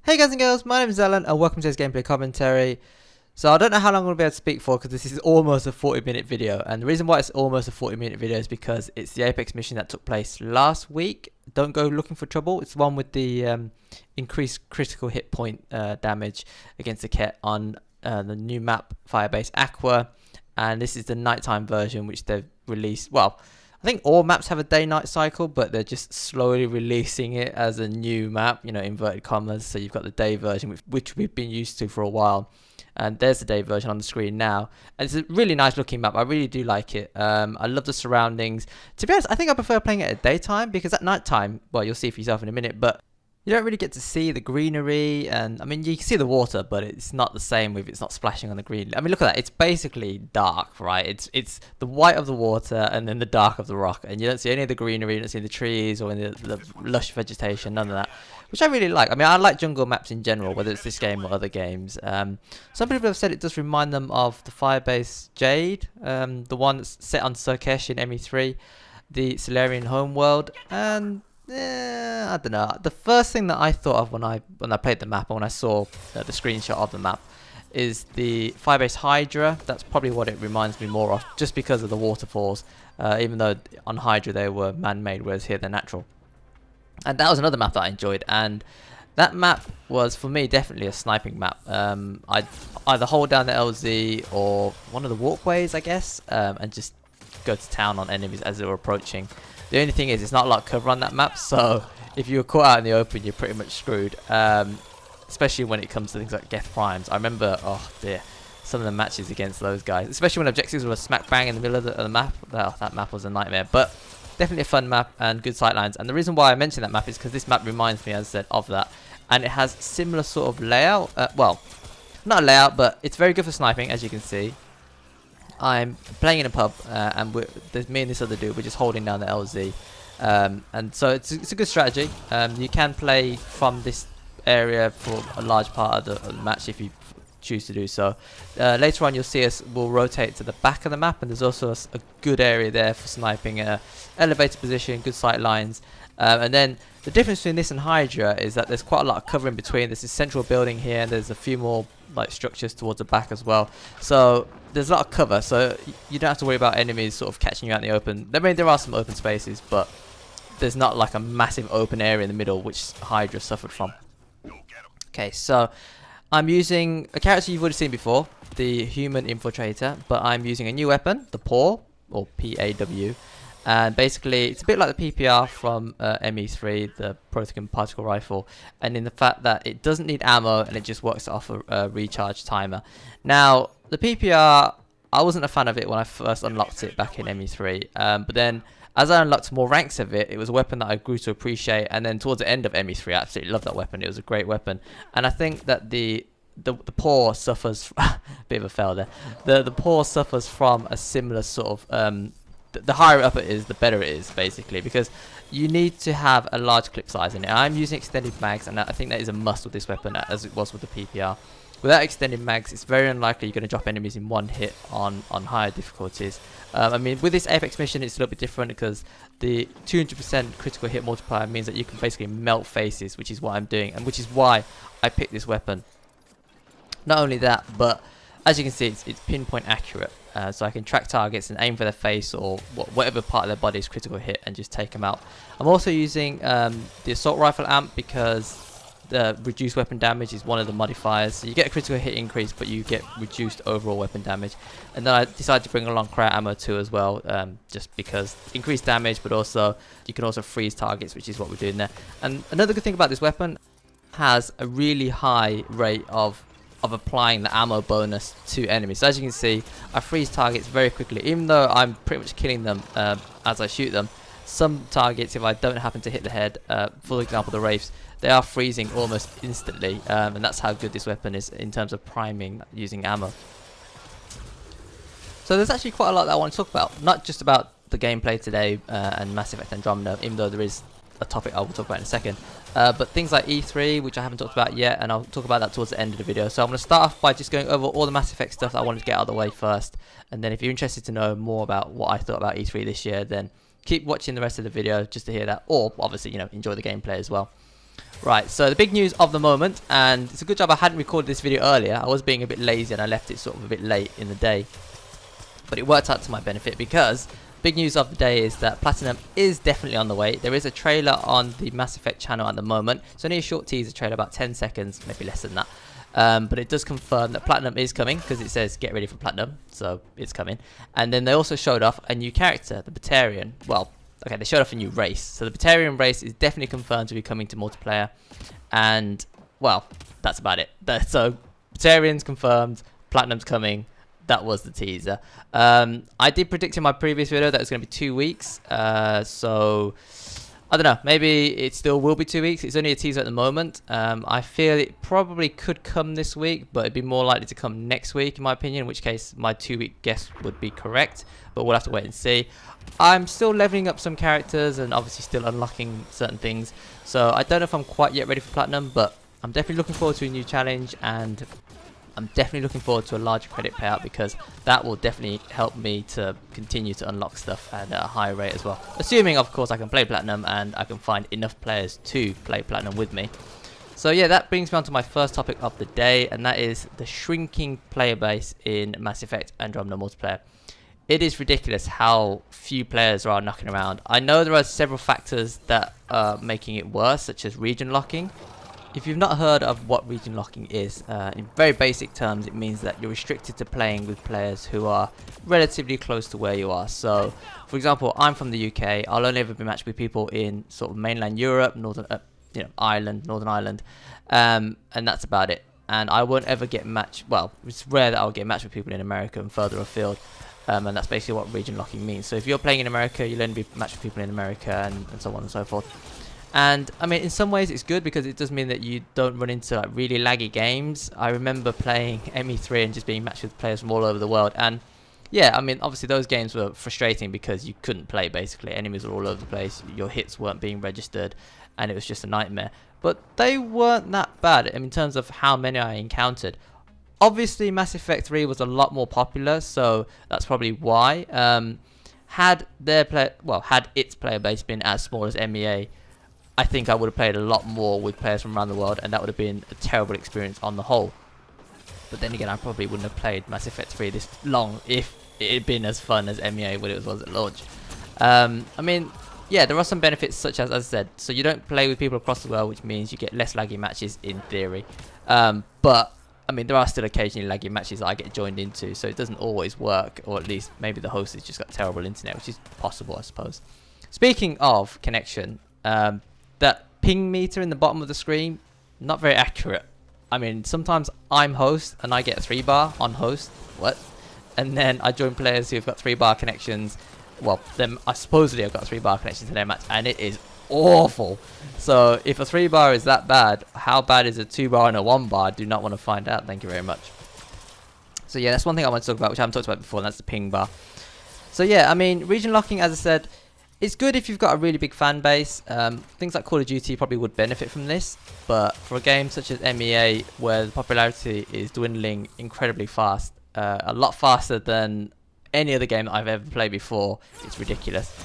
Hey guys and girls, my name is Alan and welcome to this gameplay commentary. So I don't know how long I'm going to be able to speak for because this is almost a 40-minute video, and the reason why it's almost a 40-minute video is because it's the Apex mission that took place last week. Don't go looking for trouble. It's the one with the increased critical hit point damage against the Kett on the new map Firebase Aqua, and this is the nighttime version which they've released. Well, I think all maps have a day-night cycle, but they're just slowly releasing it as a new map, you know, inverted commas. So you've got the day version, which we've been used to for a while. And there's the day version on the screen now. And it's a really nice looking map. I really do like it. I love the surroundings. To be honest, I think I prefer playing it at daytime because at nighttime, well, you'll see for yourself in a minute, but you don't really get to see the greenery, and I mean you can see the water, but it's not the same if it's not splashing on the green. I mean, look at that, it's basically dark, right? It's the white of the water and then the dark of the rock, and you don't see any of the greenery, you don't see the trees or any of the lush vegetation, none of that, which I really like. I mean, I like jungle maps in general, whether it's this game or other games. Some people have said it does remind them of the Firebase Jade, the one that's set on Surkesh in ME3, the Solarian homeworld, and I don't know. The first thing that I thought of when I played the map and when I saw the screenshot of the map is the Firebase Hydra. That's probably what it reminds me more of, just because of the waterfalls. Even though on Hydra they were man-made, whereas here they're natural. And that was another map that I enjoyed. And that map was, for me, definitely a sniping map. I'd either hold down the LZ or one of the walkways, I guess, and just go to town on enemies as they were approaching. The only thing is, it's not a lot of cover on that map, so if you were caught out in the open, you're pretty much screwed. Especially when it comes to things like Geth Primes. I remember, oh dear, some of the matches against those guys, especially when objectives were smack bang in the middle of the map. Oh, that map was a nightmare, but definitely a fun map and good sightlines. And the reason why I mention that map is because this map reminds me, as I said, of that, and it has similar sort of layout. Well, not a layout, but it's very good for sniping, as you can see. I'm playing in a pub, and there's me and this other dude. We're just holding down the LZ, and so it's a good strategy. You can play from this area for a large part of the match if you choose to do so. Later on, you'll see us. We'll rotate to the back of the map, and there's also a good area there for sniping. Elevated position, good sight lines, and then the difference between this and Hydra is that there's quite a lot of cover in between. There's this central building here, and there's a few more like structures towards the back as well. So there's a lot of cover, so you don't have to worry about enemies sort of catching you out in the open. I mean, there are some open spaces, but there's not like a massive open area in the middle, which Hydra suffered from. Okay, so I'm using a character you've already seen before, the human Infiltrator, but I'm using a new weapon, the P.A.W, or P.A.W. And basically, it's a bit like the PPR from ME3, the Prothecan Particle Rifle, and in the fact that it doesn't need ammo and it just works off a recharge timer. Now, the PPR, I wasn't a fan of it when I first unlocked it back in ME3, but then as I unlocked more ranks of it, it was a weapon that I grew to appreciate, and then towards the end of ME3, I absolutely loved that weapon. It was a great weapon, and I think that the P.A.W suffers, a bit of a fail there, the P.A.W suffers from a similar sort of, the higher up it is, the better it is, basically, because you need to have a large clip size in it. I'm using extended mags, and I think that is a must with this weapon, as it was with the PPR. Without extended mags, it's very unlikely you're going to drop enemies in one hit on higher difficulties. I mean, with this Apex mission, it's a little bit different because the 200% critical hit multiplier means that you can basically melt faces, which is what I'm doing, and which is why I picked this weapon. Not only that, but as you can see, it's pinpoint accurate. So I can track targets and aim for their face or whatever part of their body is critical hit and just take them out. I'm also using the assault rifle amp because the reduced weapon damage is one of the modifiers. So you get a critical hit increase, but you get reduced overall weapon damage. And then I decided to bring along cryo ammo too as well, just because increased damage, but also you can also freeze targets, which is what we're doing there. And another good thing about this weapon has a really high rate of applying the ammo bonus to enemies. So as you can see, I freeze targets very quickly, even though I'm pretty much killing them as I shoot them. Some targets, if I don't happen to hit the head, for example the Wraiths, they are freezing almost instantly, and that's how good this weapon is in terms of priming using ammo. So there's actually quite a lot that I want to talk about, not just about the gameplay today and Mass Effect Andromeda, even though there is a topic I will talk about in a second, but things like E3, which I haven't talked about yet, and I'll talk about that towards the end of the video. So I'm going to start off by just going over all the Mass Effect stuff that I wanted to get out of the way first, and then if you're interested to know more about what I thought about E3 this year, then keep watching the rest of the video just to hear that, or obviously, you know, enjoy the gameplay as well. Right, so the big news of the moment, and it's a good job I hadn't recorded this video earlier. I was being a bit lazy and I left it sort of a bit late in the day. But it worked out to my benefit because big news of the day is that Platinum is definitely on the way. There is a trailer on the Mass Effect channel at the moment. It's only a short teaser trailer, about 10 seconds, maybe less than that. But it does confirm that Platinum is coming because it says get ready for Platinum, so it's coming. And then they also showed off a new character, the Batarian. Well, okay, they showed off a new race. So the Batarian race is definitely confirmed to be coming to multiplayer. And, well, that's about it. So Batarian's confirmed, Platinum's coming. That was the teaser. I did predict in my previous video that it was going to be 2 weeks. So, I don't know. Maybe it still will be 2 weeks. It's only a teaser at the moment. I feel it probably could come this week, but it'd be more likely to come next week, in my opinion, in which case my 2-week guess would be correct. But we'll have to wait and see. I'm still leveling up some characters and obviously still unlocking certain things. So, I don't know if I'm quite yet ready for Platinum, but I'm definitely looking forward to a new challenge, and I'm definitely looking forward to a larger credit payout because that will definitely help me to continue to unlock stuff at a higher rate as well. Assuming, of course, I can play Platinum and I can find enough players to play Platinum with me. So yeah, that brings me on to my first topic of the day, and that is the shrinking player base in Mass Effect Andromeda multiplayer. It is ridiculous how few players are knocking around. I know there are several factors that are making it worse, such as region locking. If you've not heard of what region locking is, in very basic terms, it means that you're restricted to playing with players who are relatively close to where you are. So, for example, I'm from the UK. I'll only ever be matched with people in sort of mainland Europe, Northern Ireland, and that's about it. And I won't ever get matched. Well, it's rare that I'll get matched with people in America and further afield. And that's basically what region locking means. So if you're playing in America, you'll only be matched with people in America, and so on and so forth. And I mean, in some ways it's good because it does mean that you don't run into like really laggy games. I remember playing ME3 and just being matched with players from all over the world. And yeah, I mean, obviously those games were frustrating because you couldn't play basically. Enemies were all over the place. Your hits weren't being registered and it was just a nightmare. But they weren't that bad in terms of how many I encountered. Obviously, Mass Effect 3 was a lot more popular, so that's probably why. Had its player base been as small as MEA, I think I would have played a lot more with players from around the world, and that would have been a terrible experience on the whole. But then again, I probably wouldn't have played Mass Effect 3 this long if it had been as fun as MEA when it was at launch. I mean, yeah, there are some benefits such as I said, so you don't play with people across the world, which means you get less laggy matches in theory. But I mean, there are still occasionally laggy matches that I get joined into, so it doesn't always work, or at least maybe the host has just got terrible internet, which is possible, I suppose. Speaking of connection, that ping meter in the bottom of the screen, not very accurate. I mean, sometimes I'm host and I get a 3-bar on host. What? And then I join players who've got 3-bar connections. Well, then I supposedly have got a 3-bar connection to their match, and it is awful. So if a 3-bar is that bad, how bad is a 2-bar and a 1-bar? I do not want to find out. Thank you very much. So yeah, that's one thing I want to talk about, which I haven't talked about before, and that's the ping bar. So yeah, I mean, region locking, as I said, it's good if you've got a really big fan base. Things like Call of Duty probably would benefit from this, but for a game such as MEA, where the popularity is dwindling incredibly fast, a lot faster than any other game that I've ever played before, it's ridiculous.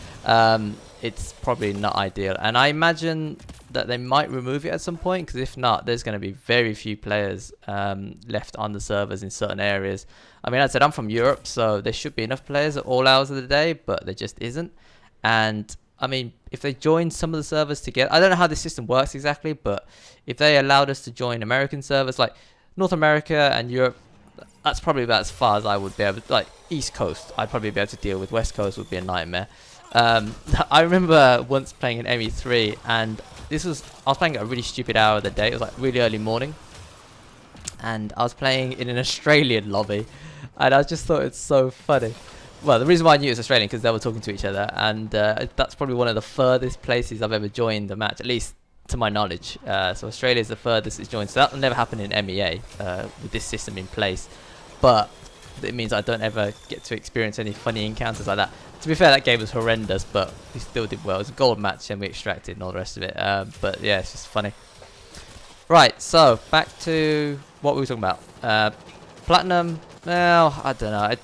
It's probably not ideal, and I imagine that they might remove it at some point, because if not, there's going to be very few players left on the servers in certain areas. I mean, as I said, I'm from Europe, so there should be enough players at all hours of the day, but there just isn't. And I mean, if they join some of the servers together, I don't know how this system works exactly, but if they allowed us to join American servers, like North America and Europe, that's probably about as far as I would be able to, like East Coast, I'd probably be able to deal with. West Coast would be a nightmare. I remember once playing in ME3, and I was playing at a really stupid hour of the day. It was like really early morning, and I was playing in an Australian lobby, and I just thought it's so funny. Well, the reason why I knew it was Australian because they were talking to each other, and that's probably one of the furthest places I've ever joined a match, at least to my knowledge. So Australia is the furthest it's joined, so that will never happen in MEA with this system in place. But it means I don't ever get to experience any funny encounters like that. To be fair, that game was horrendous, but we still did well. It was a gold match and we extracted and all the rest of it. But yeah, it's just funny. Right, so back to what we were talking about. Platinum, well, I don't know.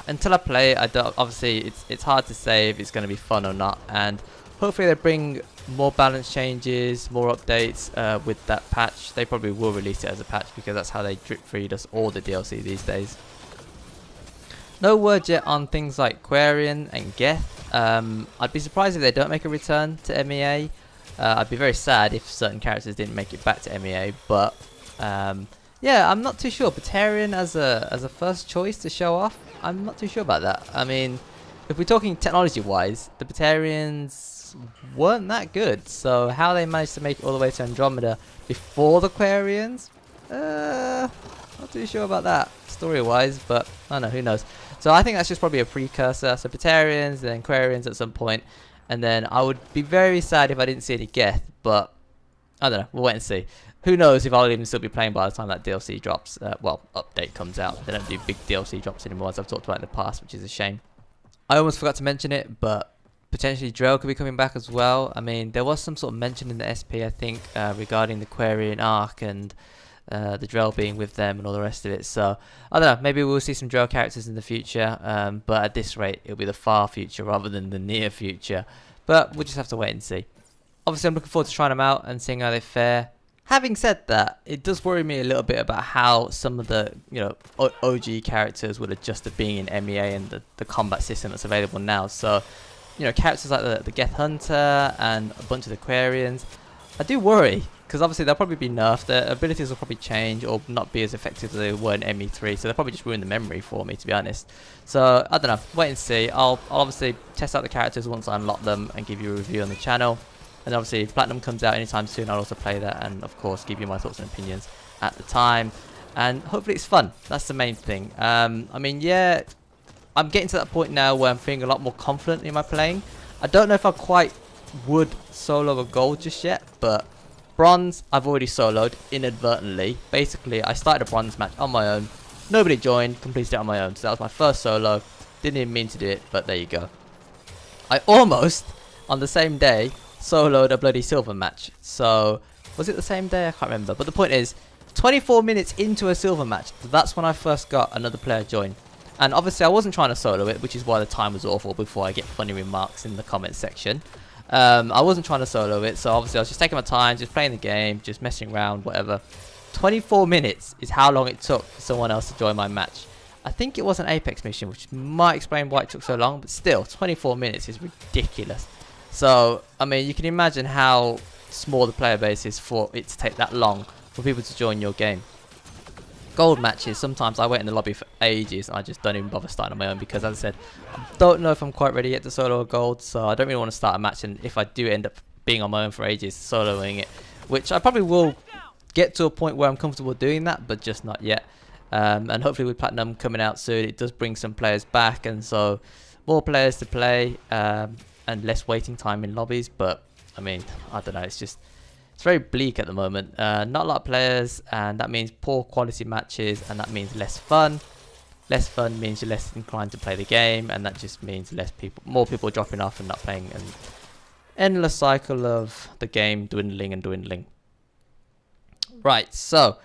Until I play it, obviously it's hard to say if it's going to be fun or not. And hopefully they bring more balance changes, more updates with that patch. They probably will release it as a patch because that's how they drip feed us all the DLC these days. No word yet on things like Quarian and Geth. I'd be surprised if they don't make a return to MEA. I'd be very sad if certain characters didn't make it back to MEA, but yeah, I'm not too sure. Batarian as a first choice to show off, I'm not too sure about that. I mean, if we're talking technology-wise, the Batarians weren't that good. So how they managed to make it all the way to Andromeda before the Quarians, not too sure about that story-wise, but I don't know, who knows. So I think that's just probably a precursor. So Batarians, then Quarians at some point, and then I would be very sad if I didn't see any Geth, but I don't know, we'll wait and see. Who knows if I'll even still be playing by the time that DLC drops, well, update comes out. They don't do big DLC drops anymore, as I've talked about in the past, which is a shame. I almost forgot to mention it, but potentially Drell could be coming back as well. I mean, there was some sort of mention in the SP, I think, regarding the Quarian arc and the Drell being with them and all the rest of it. So, I don't know, maybe we'll see some Drell characters in the future, but at this rate, it'll be the far future rather than the near future. But we'll just have to wait and see. Obviously, I'm looking forward to trying them out and seeing how they fare. Having said that, it does worry me a little bit about how some of the, OG characters will adjust to being in MEA and the combat system that's available now. So, characters like the Geth Hunter and a bunch of the Quarians, I do worry, because obviously they'll probably be nerfed. Their abilities will probably change or not be as effective as they were in ME3, so they'll probably just ruin the memory for me, to be honest. So, I don't know, wait and see. I'll obviously test out the characters once I unlock them and give you a review on the channel. And obviously, if Platinum comes out anytime soon, I'll also play that and, of course, give you my thoughts and opinions at the time. And hopefully it's fun. That's the main thing. I mean, yeah, I'm getting to that point now where I'm feeling a lot more confident in my playing. I don't know if I quite would solo a gold just yet, but bronze, I've already soloed inadvertently. Basically, I started a bronze match on my own. Nobody joined, completed it on my own. So that was my first solo. Didn't even mean to do it, but there you go. I almost, on the same day, soloed a bloody silver match. So, was it the same day? I can't remember. But the point is, 24 minutes into a silver match, that's when I first got another player join. And obviously I wasn't trying to solo it, which is why the time was awful before I get funny remarks in the comment section. I wasn't trying to solo it, so obviously I was just taking my time, just playing the game, just messing around, whatever. 24 minutes is how long it took for someone else to join my match. I think it was an Apex mission, which might explain why it took so long, but still, 24 minutes is ridiculous. So, I mean, you can imagine how small the player base is for it to take that long for people to join your game. Gold matches, sometimes I wait in the lobby for ages and I just don't even bother starting on my own because, as I said, I don't know if I'm quite ready yet to solo a gold, so I don't really want to start a match, and if I do end up being on my own for ages, soloing it, which I probably will get to a point where I'm comfortable doing that, but just not yet. And hopefully with Platinum coming out soon, it does bring some players back, and so more players to play, and less waiting time in lobbies. But I mean, I don't know, it's very bleak at the moment. Not a lot of players, and that means poor quality matches, and that means less fun. Less fun means you're less inclined to play the game, and that just means more people dropping off and not playing, an endless cycle of the game dwindling and dwindling. Right, so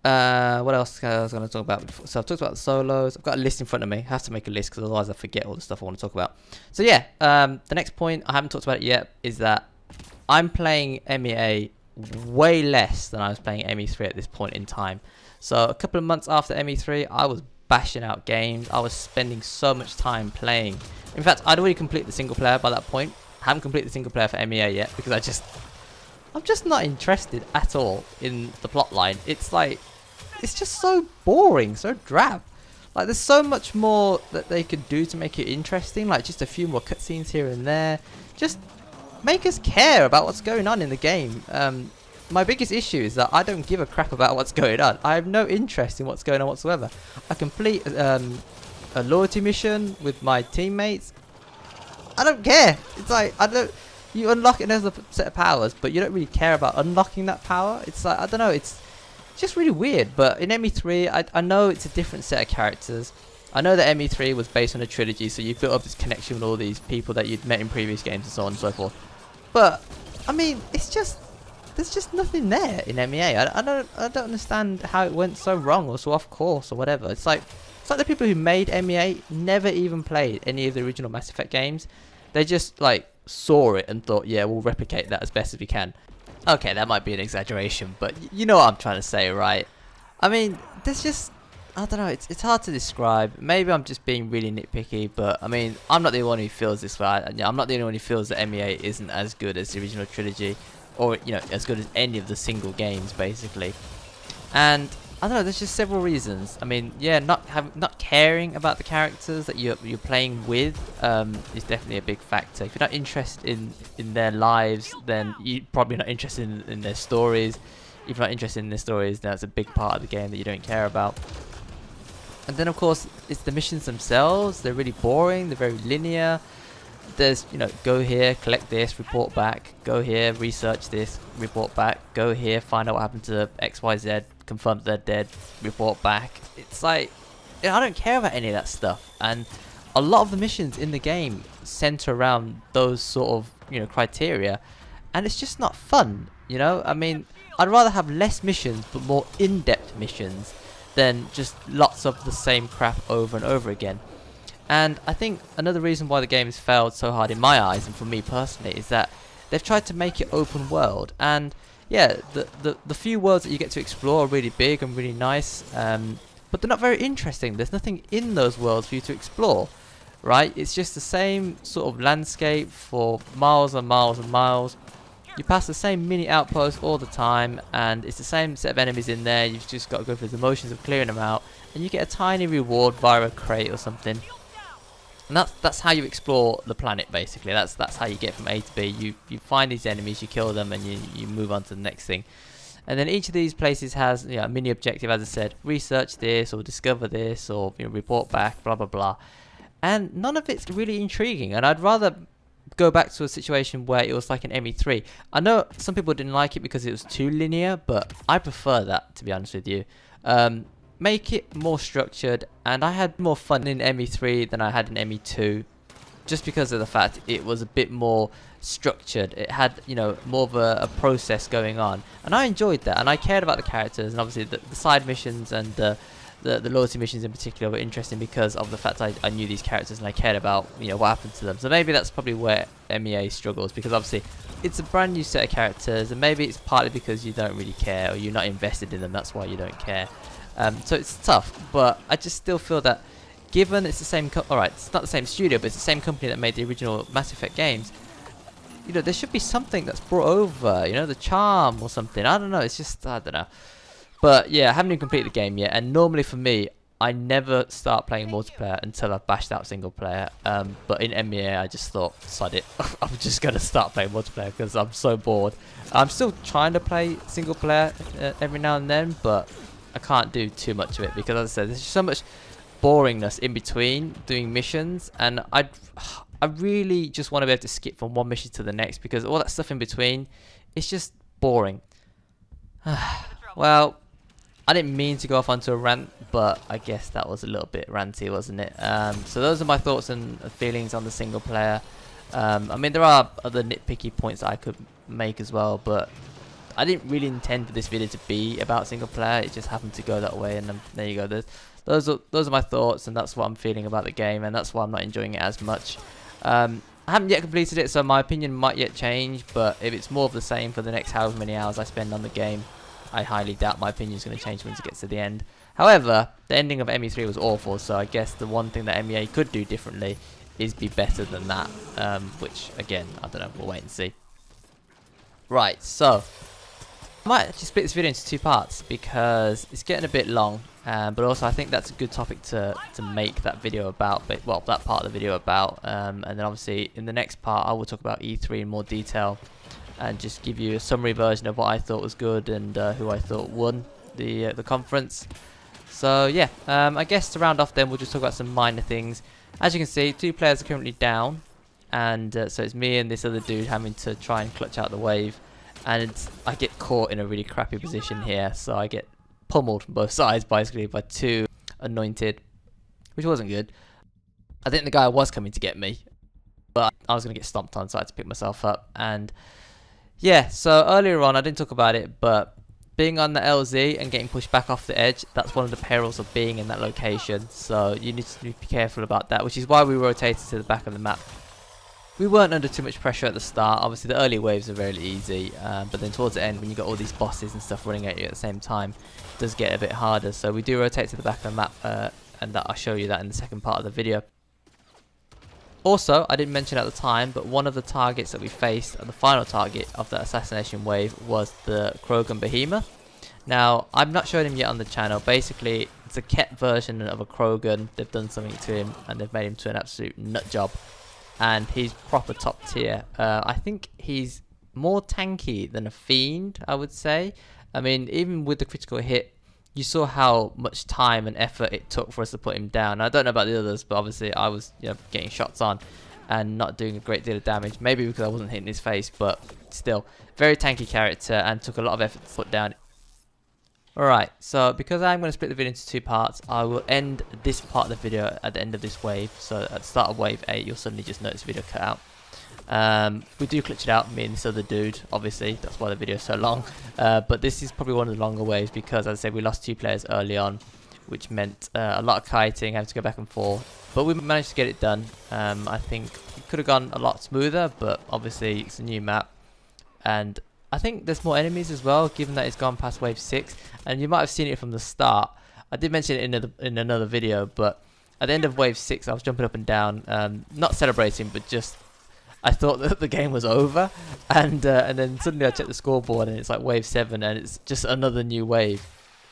what else I was going to talk about before? So I've talked about the solos. I've got a list in front of me. I have to make a list because otherwise I forget all the stuff I want to talk about. So yeah, the next point, I haven't talked about it yet, is that I'm playing MEA way less than I was playing ME3 at this point in time. So a couple of months after ME3, I was bashing out games. I was spending so much time playing. In fact, I'd already completed the single player by that point. I haven't completed the single player for MEA yet because I'm just not interested at all in the plot line. It's like, it's just so boring, so drab. Like, there's so much more that they could do to make it interesting, like just a few more cutscenes here and there. Just make us care about what's going on in the game. My biggest issue is that I don't give a crap about what's going on. I have no interest in what's going on whatsoever. I complete a loyalty mission with my teammates. I don't care. It's like, you unlock it as a set of powers, but you don't really care about unlocking that power. It's like, I don't know, it's just really weird. But in ME3, I know it's a different set of characters. I know that ME3 was based on a trilogy, so you built up this connection with all these people that you'd met in previous games and so on and so forth. But I mean, there's just nothing there in MEA. I don't understand how it went so wrong or so off course or whatever. It's like the people who made MEA never even played any of the original Mass Effect games. They just like saw it and thought, yeah, we'll replicate that as best as we can. Okay, that might be an exaggeration, but you know what I'm trying to say, right? I mean, there's just, I don't know, it's hard to describe. Maybe I'm just being really nitpicky, but I mean, I'm not the only one who feels this way. I'm not the only one who feels that MEA isn't as good as the original trilogy, or, you know, as good as any of the single games, basically. And I don't know, there's just several reasons. I mean, yeah, not caring about the characters that you're playing with is definitely a big factor. If you're not interested in their lives, then you're probably not interested in their stories. If you're not interested in their stories, then that's a big part of the game that you don't care about. And then, of course, it's the missions themselves. They're really boring. They're very linear. There's, you know, go here, collect this, report back. Go here, research this, report back. Go here, find out what happened to XYZ, confirm that they're dead, report back. It's like, you know, I don't care about any of that stuff. And a lot of the missions in the game center around those sort of, you know, criteria. And it's just not fun, you know? I mean, I'd rather have less missions, but more in-depth missions than just lots of the same crap over and over again. And I think another reason why the game has failed so hard in my eyes, and for me personally, is that they've tried to make it open world. And yeah, the few worlds that you get to explore are really big and really nice, but they're not very interesting. There's nothing in those worlds for you to explore, right? It's just the same sort of landscape for miles and miles and miles. You pass the same mini outpost all the time, and it's the same set of enemies in there. You've just got to go through the motions of clearing them out, and you get a tiny reward via a crate or something. And that's how you explore the planet, basically. That's how you get from A to B. You find these enemies, you kill them, and you move on to the next thing. And then each of these places has, you know, a mini objective, as I said, research this or discover this or, you know, report back, blah blah blah. And none of it's really intriguing. And I'd rather go back to a situation where it was like an ME3. I know some people didn't like it because it was too linear, but I prefer that, to be honest with you. Make it more structured, and I had more fun in ME3 than I had in ME2, just because of the fact it was a bit more structured. It had, you know, more of a process going on, and I enjoyed that, and I cared about the characters, and obviously the side missions and the loyalty missions in particular were interesting because of the fact I knew these characters and I cared about, you know, what happened to them. So maybe that's probably where MEA struggles, because obviously it's a brand new set of characters, and maybe it's partly because you don't really care or you're not invested in them, that's why you don't care. So it's tough, but I just still feel that given it's the same alright, it's not the same studio, but it's the same company that made the original Mass Effect games, you know, there should be something that's brought over, you know, the charm or something. I don't know, it's just, I don't know. But yeah, I haven't even completed the game yet, and normally for me, I never start playing multiplayer until I've bashed out single player. But in MEA, I just thought, sod it, I'm just going to start playing multiplayer because I'm so bored. I'm still trying to play single player every now and then, but I can't do too much of it because, as I said, there's just so much boringness in between doing missions, and I really just want to be able to skip from one mission to the next because all that stuff in between, it's just boring. Well, I didn't mean to go off onto a rant, but I guess that was a little bit ranty, wasn't it? So those are my thoughts and feelings on the single player. I mean, there are other nitpicky points that I could make as well, but I didn't really intend for this video to be about single player. It just happened to go that way, and there you go. Those are my thoughts, and that's what I'm feeling about the game, and that's why I'm not enjoying it as much. I haven't yet completed it, so my opinion might yet change, but if it's more of the same for the next however many hours I spend on the game, I highly doubt my opinion is going to change once it gets to the end. However, the ending of ME3 was awful, so I guess the one thing that MEA could do differently is be better than that, which, again, I don't know, we'll wait and see. Right, so I might actually split this video into two parts because it's getting a bit long, but also I think that's a good topic to make that video about, well, that part of the video about, and then obviously in the next part I will talk about E3 in more detail and just give you a summary version of what I thought was good and who I thought won the conference. So yeah, I guess to round off then we'll just talk about some minor things. As you can see, 2 players are currently down, and so it's me and this other dude having to try and clutch out the wave. And I get caught in a really crappy position here, so I get pummeled from both sides basically by 2 anointed, which wasn't good. I think the guy was coming to get me, but I was going to get stomped on, so I had to pick myself up. And yeah, so earlier on I didn't talk about it, but being on the LZ and getting pushed back off the edge, that's one of the perils of being in that location, so you need to be careful about that, which is why we rotated to the back of the map. we weren't under too much pressure at the start. Obviously the early waves are very easy, but then towards the end when you got all these bosses and stuff running at you at the same time, it does get a bit harder. So we do rotate to the back of the map, and I'll show you that in the second part of the video. Also, I didn't mention at the time, but one of the targets that we faced, the final target of that assassination wave, was the Krogan Behemoth. Now, I'm not showing him yet on the channel. Basically, it's a Kett version of a Krogan. They've done something to him, and they've made him to an absolute nut job. And he's proper top tier. I think he's more tanky than a Fiend, I would say. I mean, even with the critical hit, you saw how much time and effort it took for us to put him down. I don't know about the others, but obviously I was, you know, getting shots on and not doing a great deal of damage. Maybe because I wasn't hitting his face, but still, very tanky character and took a lot of effort to put down. Alright, so because I'm going to split the video into two parts, I will end this part of the video at the end of this wave. So at the start of wave 8, you'll suddenly just notice the video cut out. We do glitch it out, me and this other dude, obviously, that's why the video is so long. But this is probably one of the longer waves because, as I said, we lost 2 players early on, which meant a lot of kiting, having to go back and forth. But we managed to get it done. I think it could have gone a lot smoother, but obviously it's a new map. And I think there's more enemies as well, given that it's gone past wave 6. And you might have seen it from the start. I did mention it in another video, but at the end of wave 6, I was jumping up and down, not celebrating, but just I thought that the game was over, and then suddenly I checked the scoreboard and it's like wave 7 and it's just another new wave,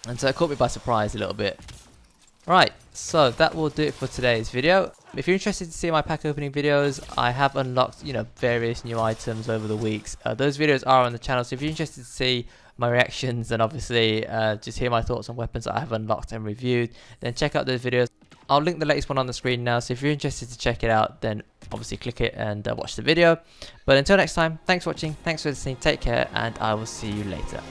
and so it caught me by surprise a little bit. Right, so that will do it for today's video. If you're interested to see my pack opening videos, I have unlocked, you know, various new items over the weeks. Those videos are on the channel, so if you're interested to see my reactions and obviously just hear my thoughts on weapons that I have unlocked and reviewed, then check out those videos. I'll link the latest one on the screen now, so if you're interested to check it out, then obviously click it and watch the video. But until next time, thanks for watching, thanks for listening, take care, and I will see you later.